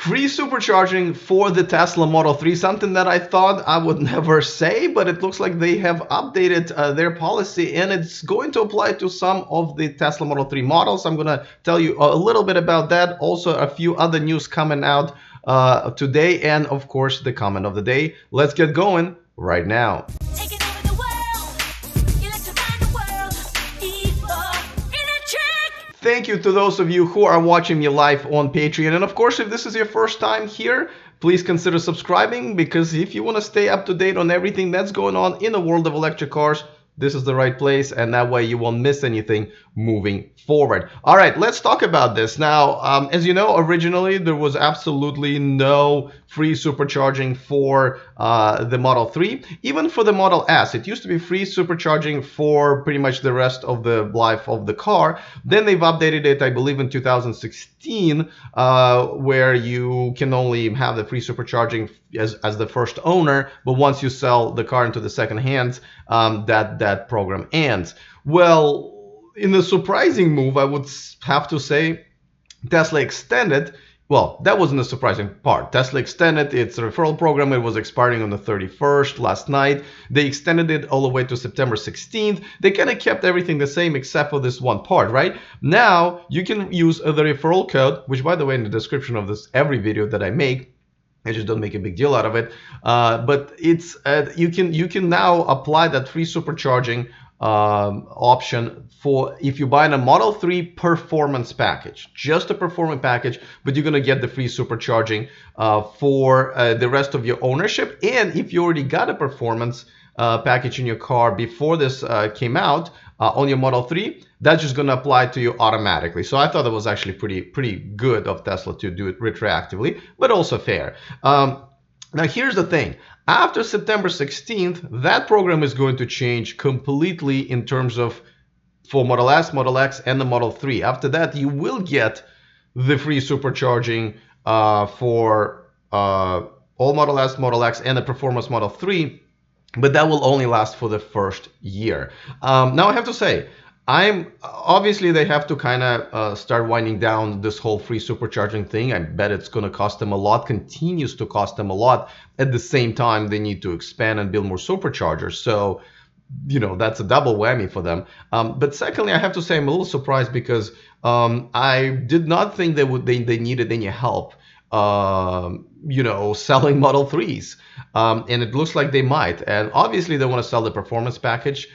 Free supercharging for the Tesla Model 3, something that I thought I would never say, but it looks like they have updated their policy, and it's going to apply to some of the Tesla Model 3 models. I'm going to tell you a little bit about that. Also, a few other news coming out today, and of course, the comment of the day. Let's get going right now. Thank you to those of you who are watching me live on Patreon. And of course, if this is your first time here, please consider subscribing, because if you want to stay up to date on everything that's going on in the world of electric cars, this is the right place, and that way you won't miss anything moving forward. All right, let's talk about this. Now, as you know, originally there was absolutely no free supercharging for the Model 3. Even for the Model S, it used to be free supercharging for pretty much the rest of the life of the car. Then they've updated it, I believe, in 2016, where you can only have the free supercharging as the first owner, but once you sell the car into the second hand, that program ends. Well, in a surprising move, I would have to say, Tesla extended. Well, that wasn't a surprising part. Tesla extended its referral program. It was expiring on the 31st last night. They extended it all the way to September 16th. They kind of kept everything the same except for this one part, right? Now you can use the referral code, which, by the way, in the description of this every video that I make, I just don't make a big deal out of it. But it's you can now apply that free supercharging option for if you buy a Model 3 performance package, just a performance package, but you're going to get the free supercharging for the rest of your ownership. And if you already got a performance package in your car before this came out on your Model 3, that's just going to apply to you automatically. So I thought that was actually pretty good of Tesla to do it retroactively, but also fair. Now here's the thing. After September 16th, that program is going to change completely in terms of for Model S, Model X, and the Model 3. After that, you will get the free supercharging for all Model S, Model X, and the Performance Model 3, but that will only last for the first year. Now I have to say, obviously they have to kind of start winding down this whole free supercharging thing. I bet it's going to cost them a lot, continues to cost them a lot. At the same time, they need to expand and build more superchargers. So, you know, that's a double whammy for them. But secondly, I have to say I'm a little surprised because I did not think they needed any help, you know, selling Model 3s. And it looks like they might. And obviously they want to sell the performance package.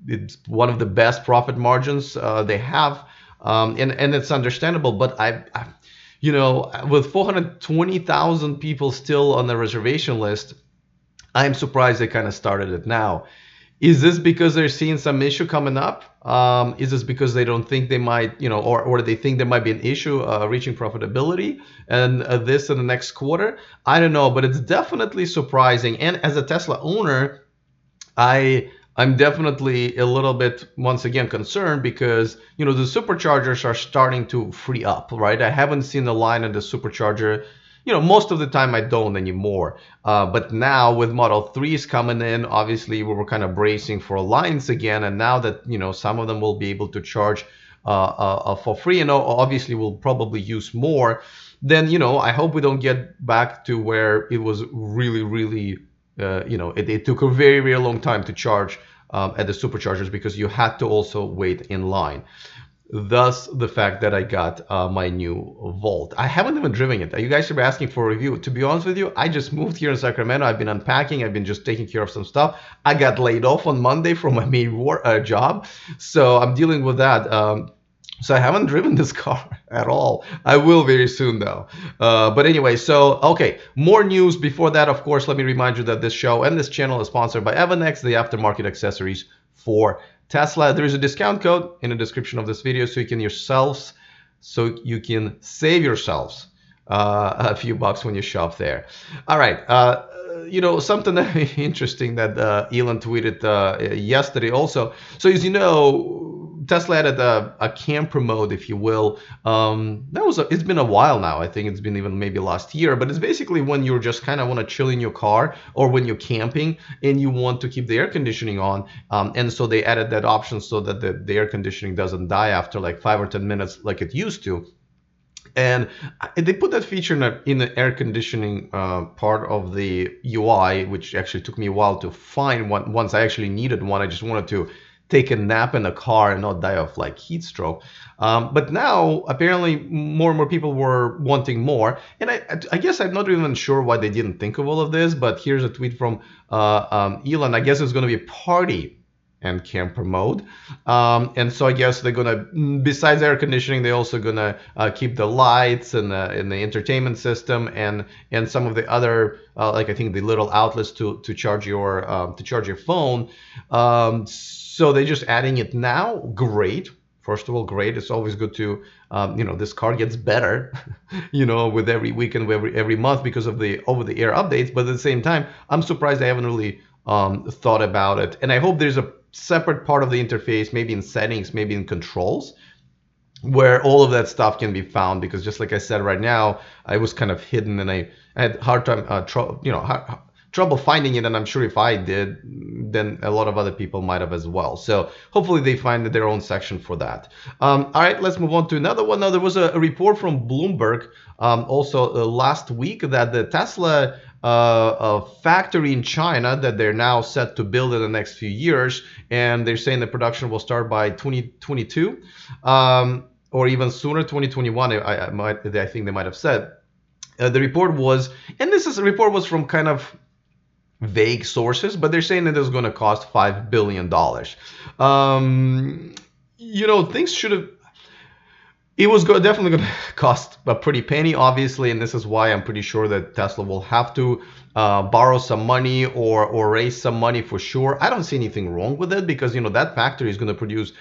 It's one of the best profit margins they have, and it's understandable. But I, you know, with 420,000 people still on the reservation list, I'm surprised they kind of started it now. Is this because they're seeing some issue coming up? Is this because they don't think they might, you know, or they think there might be an issue reaching profitability and this in the next quarter? I don't know, but it's definitely surprising. And as a Tesla owner, I'm definitely a little bit, once again, concerned because, you know, the superchargers are starting to free up, right? I haven't seen the line in the supercharger. You know, most of the time I don't anymore. But now with Model 3s coming in, obviously we were kind of bracing for lines again. And now that, you know, some of them will be able to charge for free, and obviously we'll probably use more, then, you know, I hope we don't get back to where it was really, you know, it took a very long time to charge at the superchargers because you had to also wait in line. Thus, the fact that I got my new Volt. I haven't even driven it. You guys should be asking for a review. To be honest with you, I just moved here in Sacramento. I've been unpacking. I've been just taking care of some stuff. I got laid off on Monday from my main job, so I'm dealing with that. So I haven't driven this car at all. I will very soon though. But anyway, so, okay, more news. Before that, of course, let me remind you that this show and this channel is sponsored by Evanex, the aftermarket accessories for Tesla. There is a discount code in the description of this video so you can save yourselves a few bucks when you shop there. All right. You know, something interesting that Elon tweeted yesterday also. So as you know, Tesla added a camper mode, if you will. It's been a while now. I think it's been even maybe last year, but it's basically when you're just kind of want to chill in your car or when you're camping and you want to keep the air conditioning on. And so they added that option so that the air conditioning doesn't die after like 5 or 10 minutes like it used to. And they put that feature in the air conditioning part of the UI, which actually took me a while to find one. Once I actually needed one, I just wanted to take a nap in a car and not die of like heat stroke. But now apparently more and more people were wanting more. And I guess I'm not even sure why they didn't think of all of this. But here's a tweet from Elon. I guess it's going to be a party and camper mode. And so I guess they're gonna, besides air conditioning, they're also gonna keep the lights and the entertainment system and some of the other like I think the little outlets to charge your phone. So they're just adding it now. Great. First of all, great. It's always good to, this car gets better, with every week and every month because of the over-the-air updates. But at the same time, I'm surprised they haven't really thought about it. And I hope there's a separate part of the interface, maybe in settings, maybe in controls, where all of that stuff can be found. Because just like I said, right now, I was kind of hidden and I had hard time, trouble finding it. And I'm sure if I did, then a lot of other people might have as well. So hopefully they find their own section for that. All right, let's move on to another one. Now, there was a report from Bloomberg also last week that the Tesla a factory in China that they're now set to build in the next few years, and they're saying the production will start by 2022 or even sooner, 2021. I think they might have said. The report was, and the report was from kind of vague sources, but they're saying that it's going to cost $5 billion. Things should have. It was definitely going to cost a pretty penny, obviously, and this is why I'm pretty sure that Tesla will have to borrow some money or raise some money for sure. I don't see anything wrong with it because, that factory is going to produce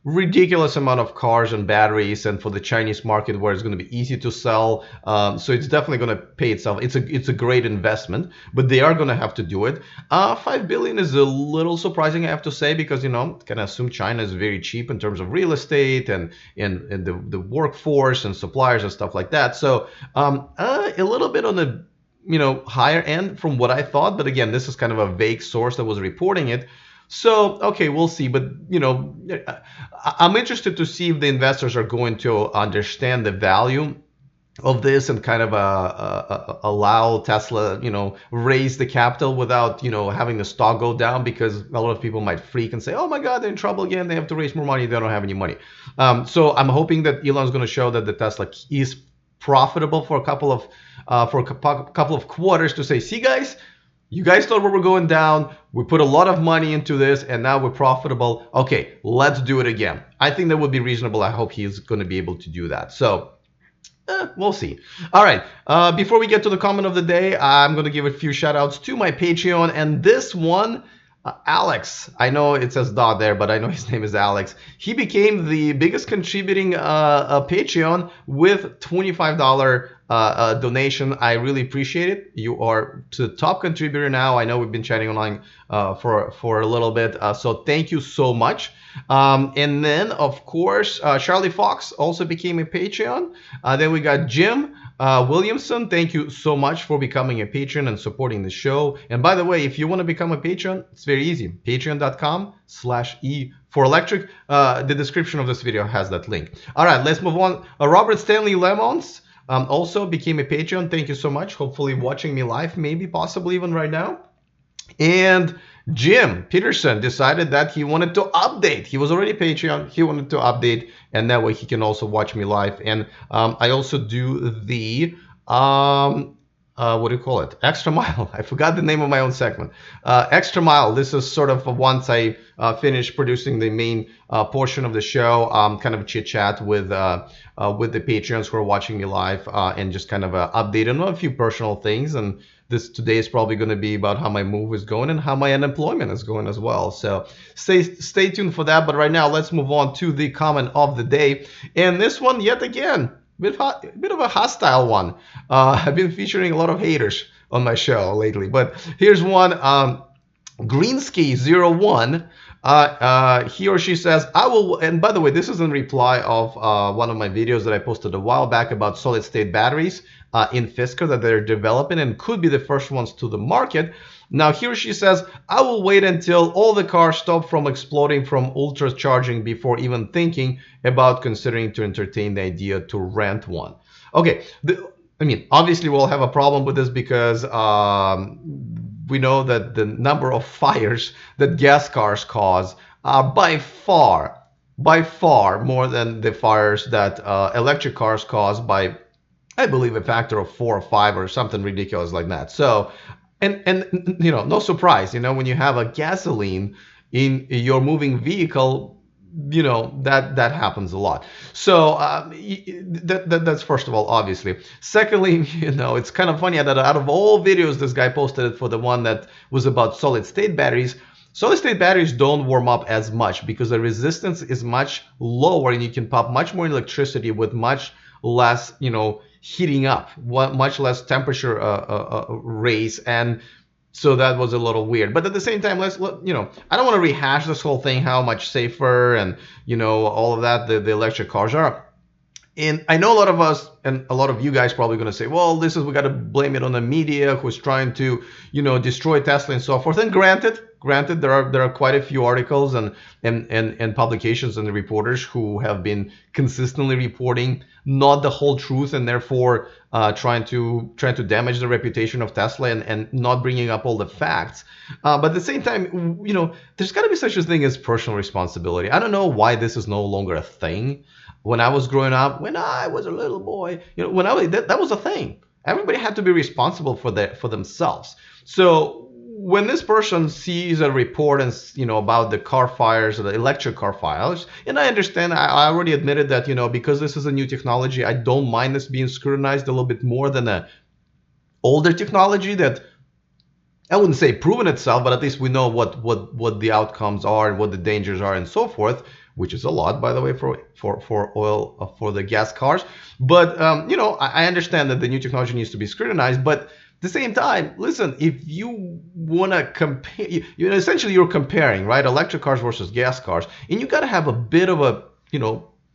ridiculous amount of cars and batteries, and for the Chinese market where it's going to be easy to sell, so it's definitely going to pay itself. It's a great investment, but they are going to have to do it. $5 billion is a little surprising, I have to say, because can assume China is very cheap in terms of real estate and the workforce and suppliers and stuff like that. So a little bit on the higher end from what I thought, but again, this is kind of a vague source that was reporting it. So, okay, we'll see. But, I'm interested to see if the investors are going to understand the value of this and kind of allow Tesla, raise the capital without, having the stock go down, because a lot of people might freak and say, oh my God, they're in trouble again. They have to raise more money. They don't have any money. So I'm hoping that Elon's going to show that the Tesla is profitable for a couple of quarters to say, see guys, you guys thought we were going down. We put a lot of money into this and now we're profitable. Okay, let's do it again. I think that would be reasonable. I hope he's going to be able to do that. So we'll see. All right. Before we get to the comment of the day, I'm going to give a few shout outs to my Patreon. And this one, Alex, I know it says Dot there, but I know his name is Alex. He became the biggest contributing Patreon with $25 donation. I really appreciate it. You are the top contributor now. I know we've been chatting online for a little bit, so thank you so much. And then, of course, Charlie Fox also became a Patreon. Then we got Jim Williamson, thank you so much for becoming a patron and supporting the show. And by the way, if you want to become a patron, it's very easy. Patreon.com/E4Electric. The description of this video has that link. All right, let's move on. Robert Stanley Lemons also became a Patreon. Thank you so much. Hopefully watching me live, maybe possibly even right now. And Jim Peterson decided that he wanted to update. He was already Patreon. He wanted to update, and that way he can also watch me live. And I also do the what do you call it? Extra Mile. I forgot the name of my own segment. Extra Mile. This is sort of once I finish producing the main portion of the show, kind of a chit chat with the Patreons who are watching me live, and just kind of update on a few personal things. And this today is probably going to be about how my move is going and how my unemployment is going as well. So stay tuned for that. But right now, let's move on to the comment of the day. And this one, yet again, bit of a hostile one. I've been featuring a lot of haters on my show lately. But here's one. Greensky01. He or she says, I will, and by the way, this is in reply of one of my videos that I posted a while back about solid state batteries in Fisker that they're developing and could be the first ones to the market. Now, he or she says, I will wait until all the cars stop from exploding from ultra charging before even thinking about considering to entertain the idea to rent one. Okay, I mean, obviously we'll have a problem with this because we know that the number of fires that gas cars cause are by far more than the fires that electric cars cause by, I believe, a factor of 4 or 5 or something ridiculous like that. So, and no surprise, when you have a gasoline in your moving vehicle, that happens a lot. So that's first of all, obviously. Secondly, it's kind of funny that out of all videos this guy posted for the one that was about solid state batteries, solid state batteries don't warm up as much because the resistance is much lower and you can pump much more electricity with much less, heating up, much less temperature raise. And so that was a little weird. But at the same time, I don't want to rehash this whole thing, how much safer and, all of that the electric cars are. And I know a lot of us and a lot of you guys probably going to say, well, we got to blame it on the media who's trying to, destroy Tesla and so forth. And granted, there are quite a few articles and publications and reporters who have been consistently reporting not the whole truth and therefore trying to damage the reputation of Tesla and not bringing up all the facts. But at the same time, there's got to be such a thing as personal responsibility. I don't know why this is no longer a thing. When I was growing up, when I was a little boy, that was a thing. Everybody had to be responsible for themselves. So when this person sees a report and about the car fires or the electric car fires, and I understand, I already admitted that because this is a new technology, I don't mind this being scrutinized a little bit more than a older technology that I wouldn't say proven itself, but at least we know what the outcomes are and what the dangers are and so forth, which is a lot, by the way, for oil for the gas cars. But I understand that the new technology needs to be scrutinized, but at the same time, listen, if you want to compare, essentially you're comparing, right, electric cars versus gas cars, and you got to have a bit of a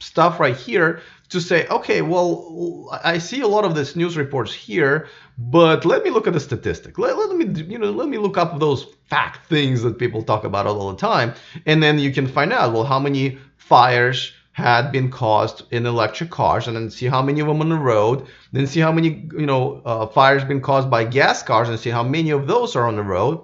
stuff right here to say, okay, well, I see a lot of this news reports here, but let me look at the statistic. Let me look up those fact things that people talk about all the time, and then you can find out, well, how many fires had been caused in electric cars, and then see how many of them on the road, then see how many fires been caused by gas cars, and see how many of those are on the road.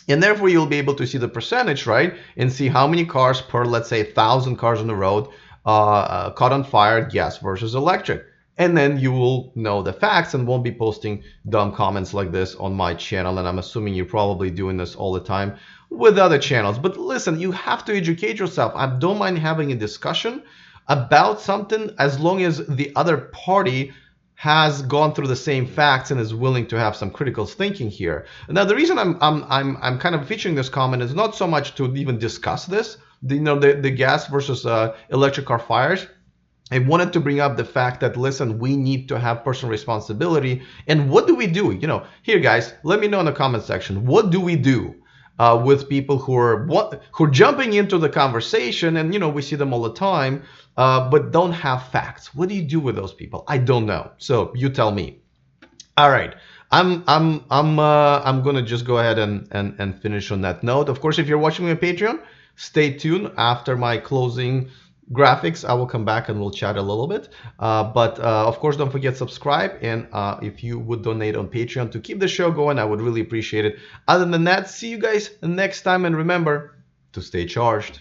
And therefore, you'll be able to see the percentage, right? And see how many cars per, let's say, 1,000 cars on the road caught on fire, gas versus electric. And then you will know the facts and won't be posting dumb comments like this on my channel. And I'm assuming you're probably doing this all the time with other channels. But listen, you have to educate yourself. I don't mind having a discussion about something as long as the other party has gone through the same facts and is willing to have some critical thinking here. Now, the reason I'm kind of featuring this comment is not so much to even discuss this, the gas versus electric car fires. I wanted to bring up the fact that, listen, we need to have personal responsibility. And what do we do? Here, guys, let me know in the comment section. What do we do with people who are jumping into the conversation? And, we see them all the time, but don't have facts. What do you do with those people? I don't know. So you tell me. All right. I'm gonna just go ahead and finish on that note. Of course, if you're watching me on Patreon, stay tuned. After my closing graphics, I will come back and we'll chat a little bit. But of course, don't forget subscribe. And if you would donate on Patreon to keep the show going, I would really appreciate it. Other than that, see you guys next time. And remember to stay charged.